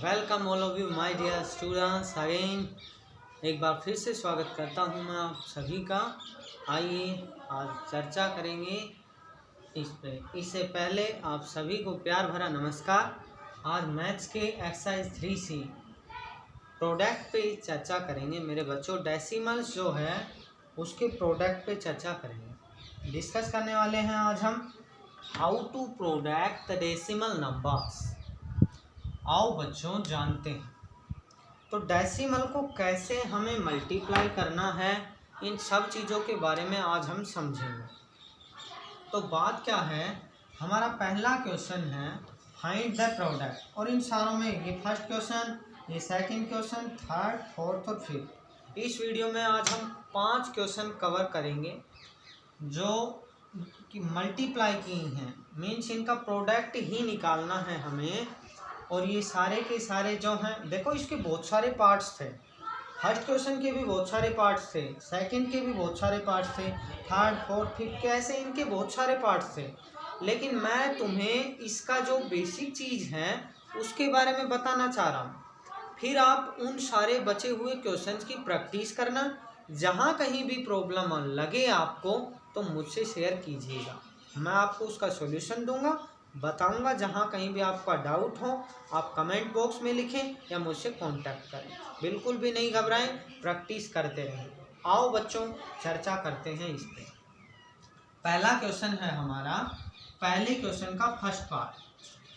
Welcome all of you my dear students again. एक बार फिर से स्वागत करता हूं मैं आप सभी का। आइए आज चर्चा करेंगे इस पे। इससे पहले आप सभी को प्यार भरा नमस्कार। आज मैथ्स के एक्सरसाइज 3C प्रोडक्ट पे चर्चा करेंगे मेरे बच्चों। डेसिमल्स जो है उसके प्रोडक्ट पे चर्चा करेंगे, डिस्कस करने वाले हैं आज हम how to product the decimal numbers. आओ बच्चों जानते हैं तो डेसिमल को कैसे हमें मल्टीप्लाई करना है, इन सब चीज़ों के बारे में आज हम समझेंगे। तो बात क्या है, हमारा पहला क्वेश्चन है फाइंड द प्रोडक्ट, और इन सारों में ये फर्स्ट क्वेश्चन, ये सेकंड क्वेश्चन, थर्ड, फोर्थ और फिफ्थ। इस वीडियो में आज हम 5 क्वेश्चन कवर करेंगे जो कि मल्टीप्लाई की हैं, मीन्स इनका प्रोडक्ट ही निकालना है हमें। और ये सारे के सारे जो हैं, देखो इसके बहुत सारे पार्ट्स थे। फर्स्ट क्वेश्चन के भी बहुत सारे पार्ट्स थे, सेकंड के भी बहुत सारे पार्ट्स थे, थर्ड फोर्थ फिफ्थ के ऐसे इनके बहुत सारे पार्ट्स थे। लेकिन मैं तुम्हें इसका जो बेसिक चीज़ है उसके बारे में बताना चाह रहा हूँ। फिर आप उन सारे बचे हुए क्वेश्चंस की प्रैक्टिस करना। जहाँ कहीं भी प्रॉब्लम लगे आपको तो मुझसे शेयर कीजिएगा, मैं आपको उसका सॉल्यूशन दूंगा, बताऊंगा। जहाँ कहीं भी आपका डाउट हो आप कमेंट बॉक्स में लिखें या मुझसे कांटेक्ट करें। बिल्कुल भी नहीं घबराएं, प्रैक्टिस करते रहें। आओ बच्चों चर्चा करते हैं इस पे। पहला क्वेश्चन है हमारा, पहले क्वेश्चन का फर्स्ट पार्ट।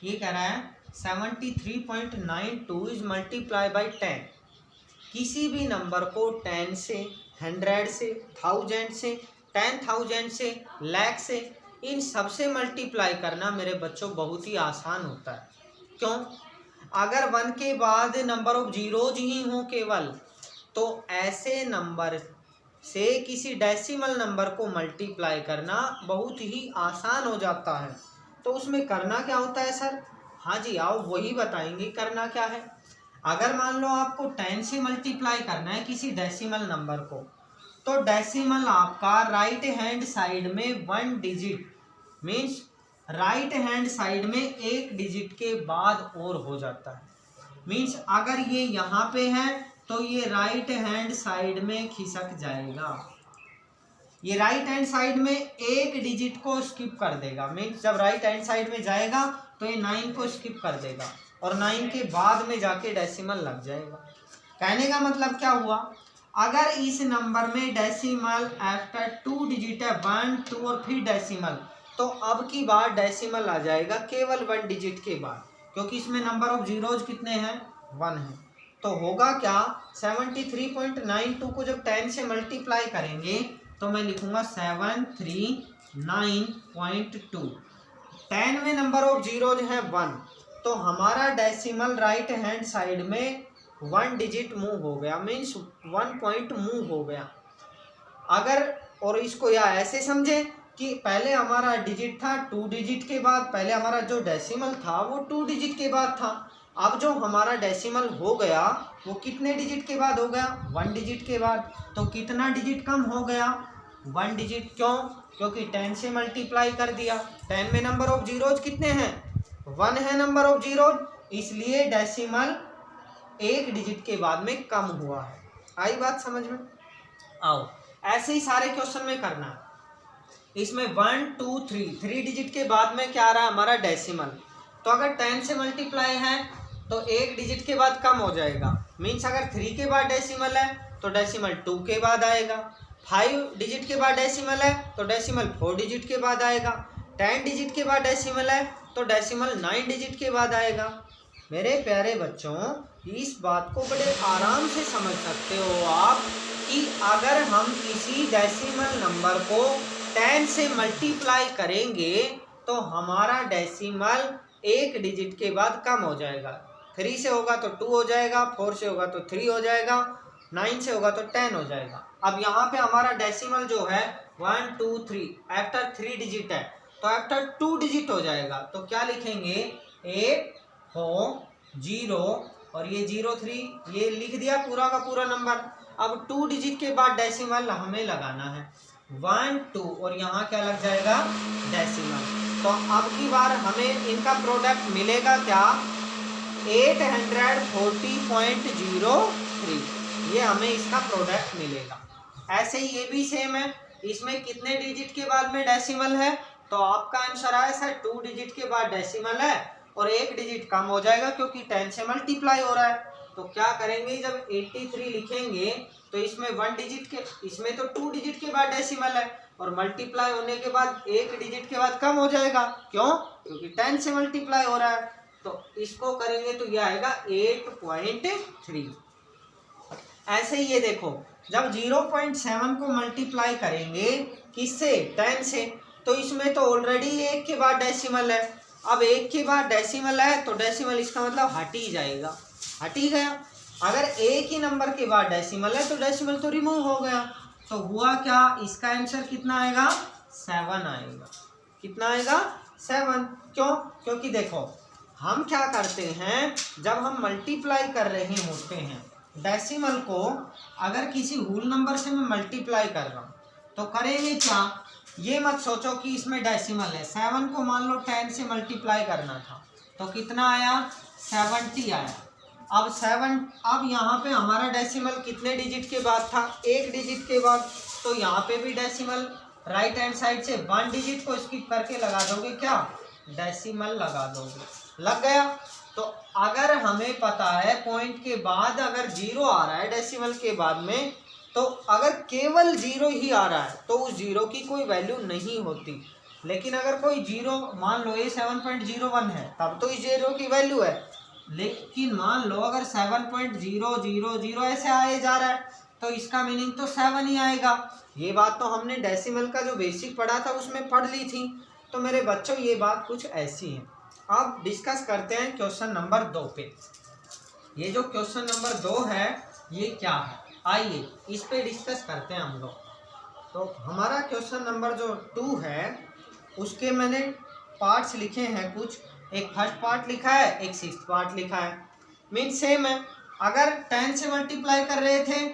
ये कह रहा है 73.92 इज मल्टीप्लाई बाई 10। किसी भी नंबर को 10 से, 100 से, 1000 से, 10,000 से, लाख से, इन सबसे मल्टीप्लाई करना मेरे बच्चों बहुत ही आसान होता है। क्यों? अगर 1 के बाद नंबर ऑफ जीरोज ही हो केवल, तो ऐसे नंबर से किसी डेसिमल नंबर को मल्टीप्लाई करना बहुत ही आसान हो जाता है। तो उसमें करना क्या होता है सर? हाँ जी, आओ वही बताएंगे करना क्या है। अगर मान लो आपको 10 से मल्टीप्लाई करना है किसी डेसिमल नंबर को, तो डेसिमल आपका राइट हैंड साइड में 1 digit, means right hand side में 1 डिजिट के बाद और हो जाता है। मीन्स अगर ये यहाँ पे है तो ये राइट हैंड साइड में खिसक जाएगा। ये राइट हैंड साइड में 1 डिजिट को स्किप कर देगा। मीन्स जब राइट हैंड साइड में जाएगा तो ये 9 को स्किप कर देगा और 9 के बाद में जाके डेसिमल लग जाएगा। कहने का मतलब क्या हुआ, अगर इस नंबर में डेसिमल आफ्टर 2 डिजिट है, 1, 2 और फिर डेसिमल, तो अब की बार डेसिमल आ जाएगा केवल 1 डिजिट के बाद, क्योंकि इसमें नंबर ऑफ जीरोज कितने हैं, 1 है। तो होगा क्या, 73.92 को जब 10 से मल्टीप्लाई करेंगे तो मैं लिखूंगा 739.2। 10 में नंबर ऑफ जीरोज है 1, तो हमारा डेसिमल राइट हैंड साइड में 1 डिजिट मूव हो गया, मीन्स 1 पॉइंट मूव हो गया। अगर और इसको या ऐसे समझे कि पहले हमारा डिजिट था 2 डिजिट के बाद, पहले हमारा जो डेसिमल था वो 2 डिजिट के बाद था। अब जो हमारा डेसिमल हो गया वो कितने डिजिट के बाद हो गया, 1 डिजिट के बाद। तो कितना डिजिट कम हो गया, 1 डिजिट। क्यों? क्योंकि 10 से मल्टीप्लाई कर दिया। 10 में नंबर ऑफ जीरोज कितने हैं, 1 है नंबर ऑफ जीरोज, इसलिए डेसिमल 1 डिजिट के बाद में कम हुआ है। आई बात समझ में? आओ ऐसे ही सारे क्वेश्चन में करना है। इसमें 1, 2, 3 डिजिट के बाद में क्या आ रहा है हमारा डेसिमल। तो अगर 10 से मल्टीप्लाई है तो 1 डिजिट के बाद कम हो जाएगा। मीन्स अगर 3 के बाद डेसिमल है तो डेसिमल 2 के बाद आएगा। 5 डिजिट के बाद डेसिमल है तो डेसिमल 4 डिजिट के बाद आएगा। 10 डिजिट के बाद डेसिमल है तो डेसिमल 9 डिजिट के बाद आएगा। मेरे प्यारे बच्चों, इस बात को बड़े आराम से समझ सकते हो आप कि अगर हम किसी डेसिमल नंबर को 10 से मल्टीप्लाई करेंगे तो हमारा डेसिमल 1 डिजिट के बाद कम हो जाएगा। 3 से होगा तो 2 हो जाएगा, 4 से होगा तो 3 हो जाएगा, 9 से होगा तो 10 हो जाएगा। अब यहाँ पे हमारा डेसिमल जो है 1, 2, 3 आफ्टर 3 डिजिट है, तो आफ्टर 2 डिजिट हो जाएगा। तो क्या लिखेंगे, 8, 4, 0 और ये 0, 3, ये लिख दिया पूरा का पूरा नंबर। अब 2 डिजिट के बाद डेसिमल हमें लगाना है 1, 2 और यहाँ क्या लग जाएगा, डेसिमल। तो अब की बार हमें इनका प्रोडक्ट मिलेगा क्या, 840.03, ये हमें इसका प्रोडक्ट मिलेगा। ऐसे ही ये भी सेम है, इसमें कितने डिजिट के बाद में डेसिमल है, तो आपका आंसर आया सर 2 डिजिट के बाद डेसिमल है और 1 डिजिट कम हो जाएगा क्योंकि 10 से मल्टीप्लाई हो रहा है। तो क्या करेंगे, जब 83 लिखेंगे तो इसमें 1 डिजिट के, इसमें तो 2 डिजिट के बाद डेसिमल है और मल्टीप्लाई होने के बाद 1 डिजिट के बाद कम हो जाएगा। क्यों? क्योंकि 10 से मल्टीप्लाई हो रहा है। तो इसको करेंगे तो ये आएगा 8.3। ऐसे ही ये देखो, जब 0.7 को मल्टीप्लाई करेंगे किससे, 10 से, तो इसमें तो ऑलरेडी 1 के बाद डेसिमल है। अब 1 के बाद डेसिमल है तो डेसिमल इसका मतलब हट ही जाएगा, हट ही गया। अगर एक ही नंबर के बाद डेसिमल है तो डेसिमल तो रिमूव हो गया। तो हुआ क्या, इसका आंसर कितना आएगा, 7 आएगा। कितना आएगा, 7। क्यों? क्योंकि देखो हम क्या करते हैं, जब हम मल्टीप्लाई कर रहे होते हैं डेसिमल को, अगर किसी होल नंबर से मैं मल्टीप्लाई कर रहा हूँ तो करेंगे क्या, ये मत सोचो कि इसमें डेसिमल है। 7 को मान लो 10 से मल्टीप्लाई करना था तो कितना आया, 70 आया। अब यहाँ पे हमारा डेसिमल कितने डिजिट के बाद था, 1 डिजिट के बाद। तो यहाँ पे भी डेसिमल राइट हैंड साइड से 1 डिजिट को स्किप करके लगा दोगे, क्या, डेसिमल लगा दोगे, लग गया। तो अगर हमें पता है पॉइंट के बाद अगर 0 आ रहा है डेसिमल के बाद में, तो अगर केवल 0 ही आ रहा है तो उस 0 की कोई वैल्यू नहीं होती। लेकिन अगर कोई 0, मान लो ये 7.01 है, तब तो इस 0 की वैल्यू है। लेकिन मान लो अगर 7.000 ऐसे आए जा रहा है तो इसका मीनिंग तो 7 ही आएगा। ये बात तो हमने डेसिमल का जो बेसिक पढ़ा था उसमें पढ़ ली थी। तो मेरे बच्चों ये बात कुछ ऐसी है। अब डिस्कस करते हैं क्वेश्चन नंबर 2 पे। ये जो क्वेश्चन नंबर 2 है ये क्या है, आइए इस पे डिस्कस करते हैं हम लोग। तो हमारा क्वेश्चन नंबर जो 2 है उसके मैंने पार्ट्स लिखे हैं कुछ, एक फर्स्ट पार्ट लिखा है, एक सिक्स्थ पार्ट लिखा है। मीन सेम है। अगर 10 से मल्टीप्लाई कर रहे थे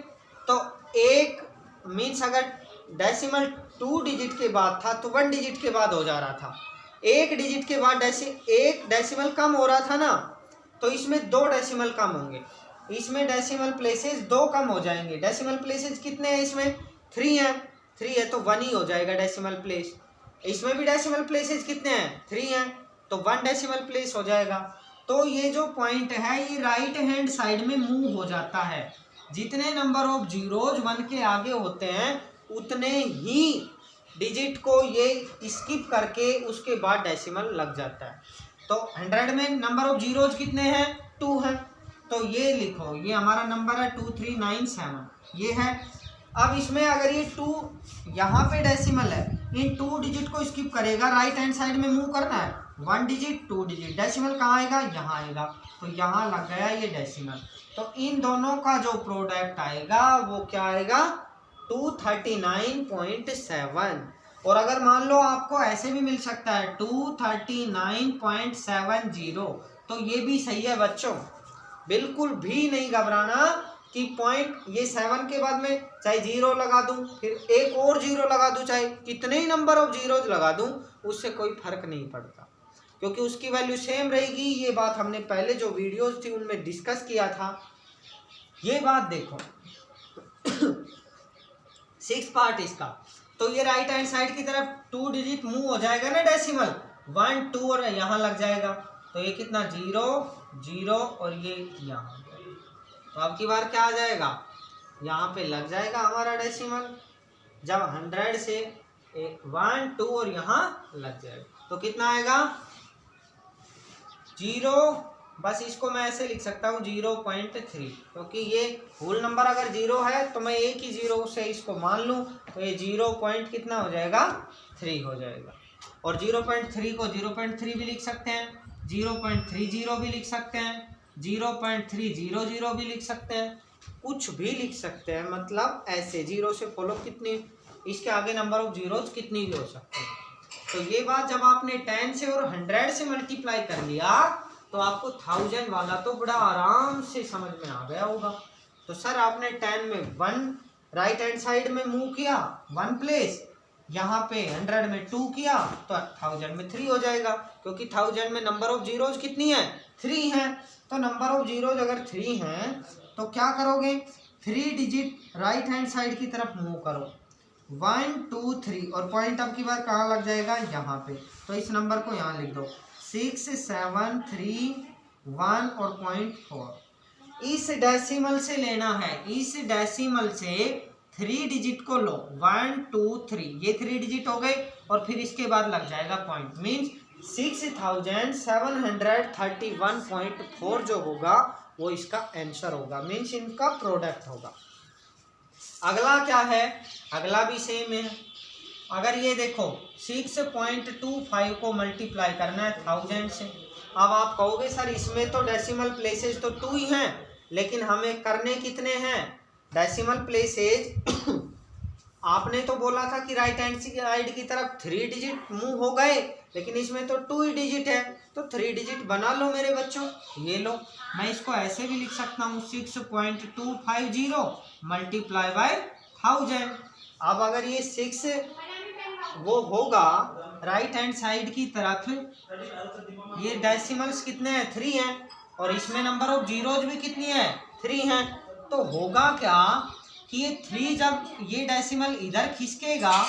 तो एक मीन्स अगर डेसिमल 2 डिजिट के बाद था तो 1 डिजिट के बाद हो जा रहा था। 1 डिजिट के बाद एक डेसिमल कम हो रहा था ना, तो इसमें 2 डेसिमल कम होंगे। इसमें डेसिमल प्लेसेस 2 कम हो जाएंगे। डेसिमल प्लेसेस कितने हैं, इसमें 3 हैं, 3 है तो 1 ही हो जाएगा डेसिमल प्लेस। इसमें भी डेसिमल प्लेसेस कितने हैं, 3 हैं, तो 1 डेसिमल प्लेस हो जाएगा। तो ये जो पॉइंट है ये राइट हैंड साइड में मूव हो जाता है। जितने नंबर ऑफ जीरोज 1 के आगे होते हैं उतने ही डिजिट को ये स्किप करके उसके बाद डेसिमल लग जाता है। तो 100 में नंबर ऑफ जीरोज कितने हैं, 2 हैं। तो ये लिखो, ये हमारा नंबर है 2397, ये है। अब इसमें अगर ये 2 यहाँ पे डेसिमल है, इन 2 डिजिट को स्किप करेगा, राइट हैंड साइड में मूव करना है, 1 डिजिट 2 डिजिट, डेसिमल कहाँ आएगा, यहाँ आएगा, तो यहाँ लग गया ये डेसिमल। तो इन दोनों का जो प्रोडक्ट आएगा वो क्या आएगा, 239.7। और अगर मान लो आपको ऐसे भी मिल सकता है 239.70, तो ये भी सही है बच्चों। बिल्कुल भी नहीं घबराना कि पॉइंट ये 7 के बाद में चाहे 0 लगा दूं, फिर एक और 0 लगा दूं, चाहे कितने ही नंबर ऑफ जीरोज लगा दूं, उससे कोई फर्क नहीं पड़ता क्योंकि उसकी वैल्यू सेम रहेगी। ये बात हमने पहले जो वीडियोस थी उनमें डिस्कस किया था। ये बात देखो 6 पार्ट इसका, तो ये राइट हैंड साइड की तरफ 2 डिजिट मूव हो जाएगा ना डेसिमल, 1 2 और यहाँ लग जाएगा, तो ये कितना 0 0 और ये यहाँ। तो अब की बार क्या आ जाएगा, यहाँ पे लग जाएगा हमारा डेसिमल। जब 100 से 1 2 और यहाँ लग जाएगा तो कितना आएगा 0। बस इसको मैं ऐसे लिख सकता हूँ 0.3, क्योंकि ये होल नंबर अगर 0 है तो मैं एक ही 0 से इसको मान लूँ, तो ये 0 पॉइंट कितना हो जाएगा 3 हो जाएगा। और 0.3 को 0.3 भी लिख सकते हैं, 0.30 भी लिख सकते हैं, 0.300 भी लिख सकते हैं, कुछ भी लिख सकते हैं। मतलब ऐसे 0 से फॉलो कितनी, इसके आगे नंबर ऑफ जीरोज कितनी भी हो सकते हैं। तो ये बात जब आपने 10 से और 100 से मल्टीप्लाई कर लिया तो आपको 1000 वाला तो बड़ा आराम से समझ में आ गया होगा। तो सर आपने 10 में 1 राइट हैंड साइड में मूव किया 1 प्लेस, यहाँ पे 100 में 2 किया तो 1000 में 3 हो जाएगा, क्योंकि 1000 में नंबर ऑफ जीरोज कितनी है, 3 है। तो नंबर ऑफ जीरोज अगर 3 हैं तो क्या करोगे, 3 डिजिट राइट हैंड साइड की तरफ मूव करो, 1 2 3, और पॉइंट अब की बार कहाँ लग जाएगा, यहाँ पे। तो इस नंबर को यहाँ लिख दो 6 7 3 1 और 0.4। इस डेसिमल से लेना है, इस डेसिमल से 3 डिजिट को लो, 1 2 3, ये 3 डिजिट हो गए, और फिर इसके बाद लग जाएगा पॉइंट, मीन्स 6731.4 जो होगा वो इसका आंसर होगा, मीन्स इनका प्रोडक्ट होगा। अगला क्या है, अगला भी सेम है। अगर ये देखो 6.25 को मल्टीप्लाई करना है 1000 से। अब आप कहोगे सर इसमें तो डेसिमल प्लेसेस तो 2 ही हैं, लेकिन हमें करने कितने हैं डेसिमल प्लेसेस। आपने तो बोला था कि राइट हैंड साइड की तरफ 3 डिजिट मूव हो गए, लेकिन इसमें तो 2 ही डिजिट है, तो 3 डिजिट बना लो मेरे बच्चों। ये लो, मैं इसको ऐसे भी लिख सकता हूँ 6.250 मल्टीप्लाई बाय 1000। अब अगर ये 6 वो होगा राइट हैंड साइड की तरफ, ये डेसिमल्स कितने हैं, 3 हैं, और इसमें नंबर ऑफ जीरोज भी कितनी है, 3 हैं। तो होगा क्या कि ये 3 जब ये डेसिमल इधर खिसकेगा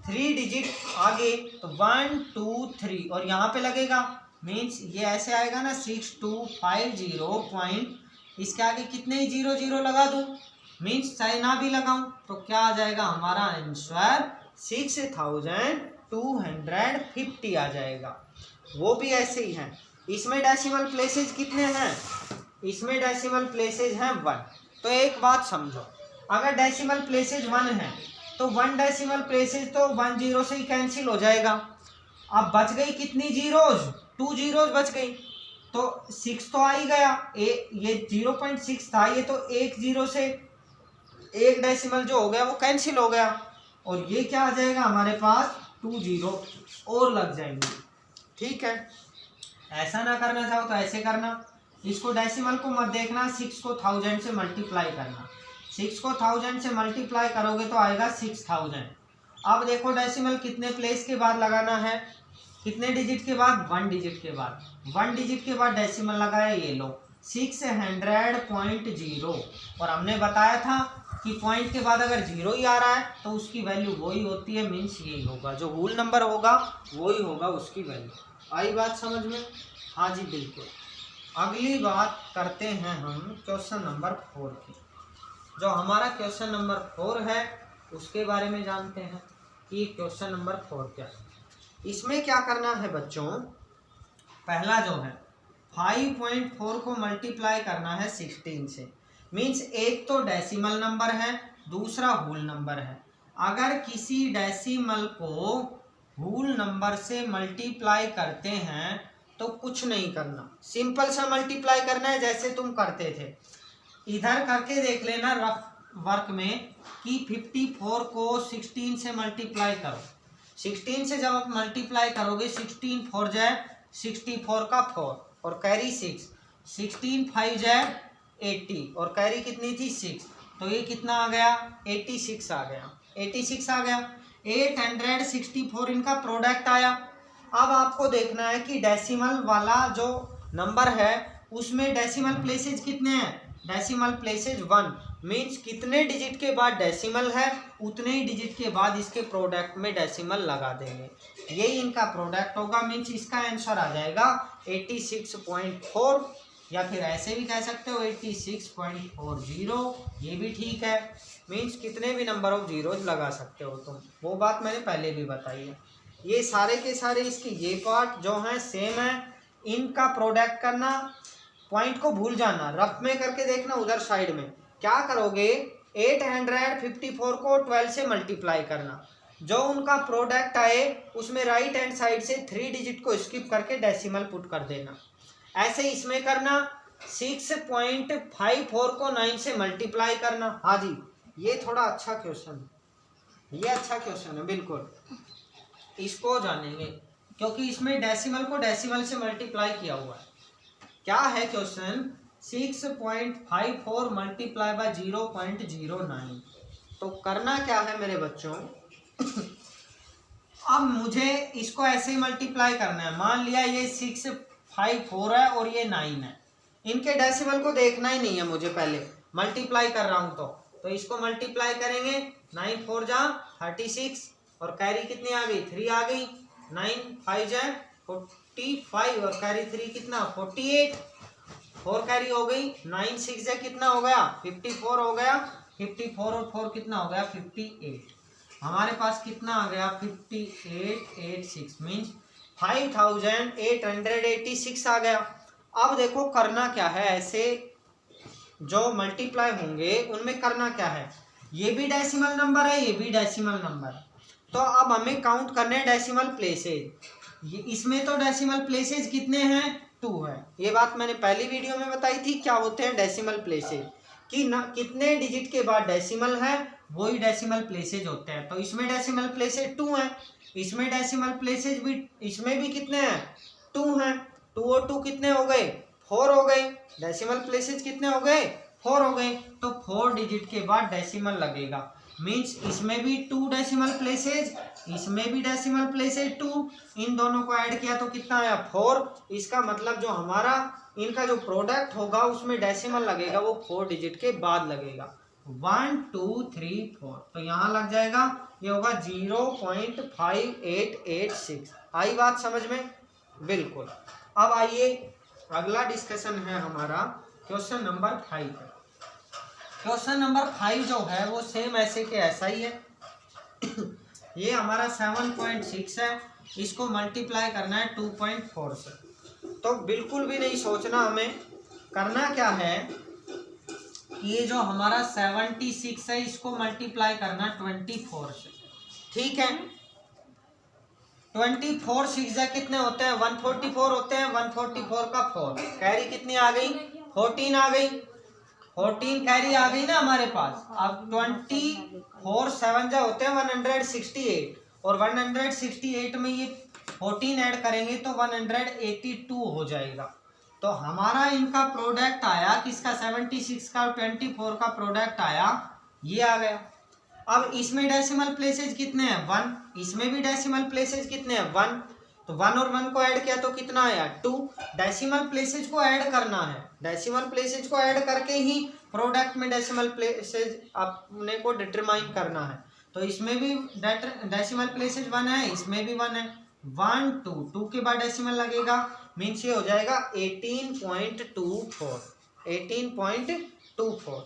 3 डिजिट आगे, तो 1 2 3 और यहाँ पे लगेगा, मीन्स ये ऐसे आएगा ना 6250 पॉइंट, इसके आगे कितने ही 0 0 लगा दूँ, मीन्स चाहे ना भी लगाऊं तो क्या आ जाएगा हमारा आंसर 6250 आ जाएगा। वो भी ऐसे ही है। इसमें डेसिमल प्लेसेस कितने हैं, इसमें डेसिमल प्लेसेस हैं 1। तो एक बात समझो, अगर डेसिमल प्लेसेस 1 है तो 1 डेसिमल प्लेसेस तो 1 0 से ही कैंसिल हो जाएगा। अब बच गई कितनी जीरोज, 2 जीरोज बच गई, तो 6 तो आ ही गया, ये 0.6 था, ये तो 1 0 से एक डेसिमल जो हो गया वो कैंसिल हो गया, और ये क्या आ जाएगा हमारे पास 2 0 और लग जाएंगे। ठीक है, ऐसा ना करना चाहो तो ऐसे करना, इसको डेसिमल को मत देखना, 6 को 1000 से मल्टीप्लाई करना, 6 को 1000 से मल्टीप्लाई करोगे तो आएगा 6000। अब देखो डेसिमल कितने प्लेस के बाद लगाना है, कितने डिजिट के बाद, 1 डिजिट के बाद, 1 डिजिट के बाद डेसिमल लगाया, ये लो 600.0, और हमने बताया था कि पॉइंट के बाद अगर 0 ही आ रहा है तो उसकी वैल्यू वही होती है, मीन्स यही होगा, जो होल नंबर होगा वही होगा उसकी वैल्यू। आई बात समझ में? हाँ जी बिल्कुल। अगली बात करते हैं हम क्वेश्चन नंबर 4 की। जो हमारा क्वेश्चन नंबर 4 है उसके बारे में जानते हैं कि क्वेश्चन नंबर 4 क्या है। इसमें क्या करना है बच्चों, पहला जो है 5.4 को मल्टीप्लाई करना है 16 से, मीन्स एक तो डेसिमल नंबर है, दूसरा होल नंबर है। अगर किसी डेसिमल को होल नंबर से मल्टीप्लाई करते हैं तो कुछ नहीं करना, सिंपल सा मल्टीप्लाई करना है जैसे तुम करते थे। इधर करके देख लेना रफ वर्क में कि 54 को 16 से मल्टीप्लाई करो, 16 से जब आप मल्टीप्लाई करोगे 16 4 जाए 64 का 4 और कैरी 6, 16 5 जाए 80 और कैरी कितनी थी 6, तो ये कितना आ गया 86 आ गया, 86 आ गया, 864 इनका प्रोडक्ट आया। अब आपको देखना है कि डेसिमल वाला जो नंबर है उसमें डेसिमल प्लेसेज कितने हैं, डेसिमल प्लेसेज 1, मीन्स कितने डिजिट के बाद डेसिमल है उतने ही डिजिट के बाद इसके प्रोडक्ट में डेसिमल लगा देंगे, यही इनका प्रोडक्ट होगा, मीन्स इसका आंसर आ जाएगा 86.4, या फिर ऐसे भी कह सकते हो 86.40, ये भी ठीक है, मीन्स कितने भी नंबर ऑफ जीरोज लगा सकते हो तुम, वो बात मैंने पहले भी बताई है। ये सारे के सारे इसके ये पार्ट जो हैं सेम है, इनका प्रोडक्ट करना, पॉइंट को भूल जाना, रफ में करके देखना उधर साइड में क्या करोगे, 854 को 12 से मल्टीप्लाई करना, जो उनका प्रोडक्ट आए उसमें राइट हैंड साइड से 3 डिजिट को स्किप करके डेसिमल पुट कर देना। ऐसे इसमें करना, 6.54 को 9 से मल्टीप्लाई करना। हाँ जी, ये थोड़ा अच्छा क्वेश्चन, ये अच्छा क्वेश्चन है, बिल्कुल इसको जानेंगे क्योंकि इसमें डेसिमल को डेसिमल से मल्टीप्लाई किया हुआ है। क्या है क्वेश्चन, 6.54 मल्टीप्लाई बाय 0.09, तो करना क्या है मेरे बच्चों अब मुझे इसको ऐसे ही मल्टीप्लाई करना है। मान लिया ये 6, 5, 4 है और ये 9 है। इनके डेसिमल को देखना ही नहीं है मुझे, पहले मल्टीप्लाई कर रहा हूँ तो इसको मल्टीप्लाई करेंगे। 9 4 जा 36 और कैरी कितनी आ गई, 3 आ गई। 9 5 जाए 45 और कैरी 3 कितना, 48। 4 कैरी हो गई। 9 6 जाए कितना हो गया, 54 हो गया। 54 और 4 कितना हो गया, 58। हमारे पास कितना आ गया, 5886 मीन्स 5886 आ गया। अब देखो करना क्या है, ऐसे जो मल्टीप्लाई होंगे उनमें करना क्या है, ये भी डेसिमल नंबर है, ये भी डेसिमल नंबर। तो अब हमें काउंट करने हैं डेसिमल प्लेसेज। इसमें तो डेसिमल प्लेसेज कितने हैं, 2 है। ये बात मैंने पहली वीडियो में बताई थी, क्या होते हैं डेसिमल प्लेसेज, कि ना कितने डिजिट के बाद डेसिमल है वही डेसिमल प्लेसेज होते हैं। तो इसमें डेसिमल प्लेसेज 2 है, इसमें डेसिमल प्लेसेज भी, इसमें भी कितने हैं, 2 हैं। 2 और 2 कितने हो गए, 4 हो गए। डेसिमल प्लेसेज कितने हो गए, 4 हो गए। तो 4 डिजिट के बाद डेसिमल लगेगा, मीन्स इसमें भी 2 डेसिमल प्लेसेज, इसमें भी डेसिमल प्लेसेज 2। इन दोनों को ऐड किया तो कितना आया, 4। इसका मतलब जो हमारा इनका जो प्रोडक्ट होगा उसमें डेसिमल लगेगा वो 4 डिजिट के बाद लगेगा। 1 2 3 4 तो यहाँ लग जाएगा, ये होगा 0.5886। आई बात समझ में, बिल्कुल। अब आइए अगला डिस्कशन है हमारा क्वेश्चन नंबर 5 है। क्वेश्चन नंबर 5 जो है वो सेम ऐसे के ऐसा ही है। ये हमारा 7.6 है, इसको मल्टीप्लाई करना है 2.4 से। तो बिल्कुल भी नहीं सोचना, हमें करना क्या है, ये जो हमारा 76 है इसको मल्टीप्लाई करना 24 से। ठीक है, 24 6 कितने होते हैं, 144 होते हैं। 144 का 4, कैरी कितनी आ गई, 14 आ गई। 14 कैरी आ गई ना हमारे पास। अब 24 7 होते हैं 168 और 168 में ये 14 ऐड करेंगे तो 182 हो जाएगा। तो हमारा इनका प्रोडक्ट आया किसका, 76 का और 24 का प्रोडक्ट आया, ये आ गया। अब इसमें डेसिमल प्लेसेज कितने हैं, 1। इसमें भी डेसिमल प्लेसेज कितने हैं, 1। तो 1 और 1 को ऐड किया तो कितना आया, 2। डेसिमल प्लेसेज को ऐड करना है, डेसिमल प्लेसेज को ऐड करके ही प्रोडक्ट में डेसिमल प्लेसेज अपने को डिटरमाइन करना है। तो इसमें भी डेसिमल प्लेसेज 1 है, इसमें भी 1 है। 1 2 2 के बाद डेसिमल लगेगा, मीन्स ये हो जाएगा 18.24। 18.24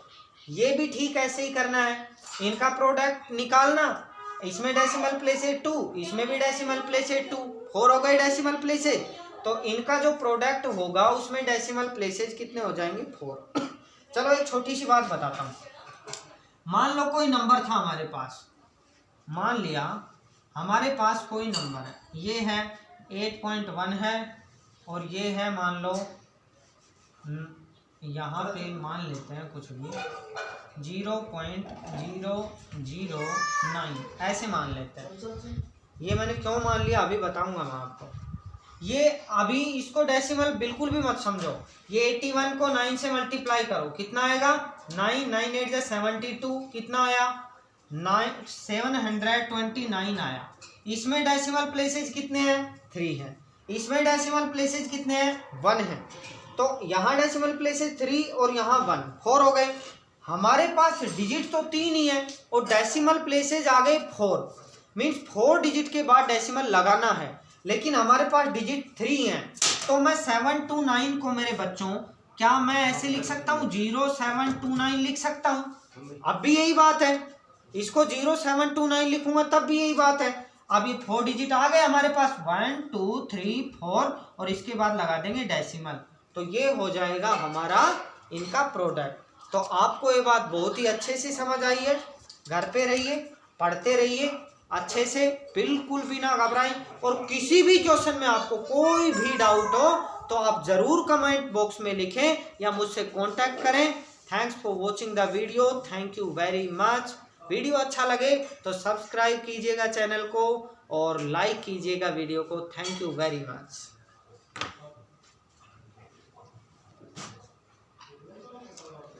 ये भी ठीक ऐसे ही करना है। इनका प्रोडक्ट निकालना, इसमें डेसिमल प्लेसेज 2, इसमें भी डेसिमल प्लेसेज 2, 4 हो गए डेसिमल प्लेसेज। तो इनका जो प्रोडक्ट होगा उसमें डेसिमल प्लेसेज कितने हो जाएंगे, 4। चलो एक छोटी सी बात बताता हूँ। मान लो कोई नंबर था हमारे पास, मान लिया हमारे पास कोई नंबर है, ये है 8.1 है और ये है मान लो यहाँ पे मान लेते हैं कुछ भी 0.009 ऐसे मान लेते हैं। ये मैंने क्यों मान लिया अभी बताऊंगा मैं आपको। ये अभी इसको डेसिमल बिल्कुल भी मत समझो। ये 81 को 9 से मल्टीप्लाई करो, कितना आएगा, 9 9 8 72, कितना आया, 729 आया। इसमें डेसिमल प्लेसेज कितने हैं, 3 हैं। इसमें डेसिमल प्लेसेज कितने हैं, 1 है। तो यहाँ डेसिमल प्लेसेज 3 और यहाँ 1, 4 हो गए। हमारे पास डिजिट तो 3 ही है और डेसिमल प्लेसेज आ गए 4, मीन्स 4 डिजिट के बाद डेसिमल लगाना है। लेकिन हमारे पास डिजिट 3 है, तो मैं 729 को मेरे बच्चों क्या मैं ऐसे लिख सकता हूँ, 0729 लिख सकता हूँ। अब भी यही बात है, इसको 0729 लिखूंगा तब भी यही बात है। अब ये 4 डिजिट आ गए हमारे पास, 1 2 3 4 और इसके बाद लगा देंगे डेसिमल, तो ये हो जाएगा हमारा इनका प्रोडक्ट। तो आपको ये बात बहुत ही अच्छे से समझ आई है। घर पे रहिए, पढ़ते रहिए अच्छे से, बिल्कुल भी ना घबराएं। और किसी भी क्वेश्चन में आपको कोई भी डाउट हो तो आप ज़रूर कमेंट बॉक्स में लिखें या मुझसे कांटेक्ट करें। Thanks for watching the video, thank you very much. Video अच्छा लगे तो सब्सक्राइब कीजिएगा चैनल को और लाइक कीजिएगा वीडियो को। Thank you very much.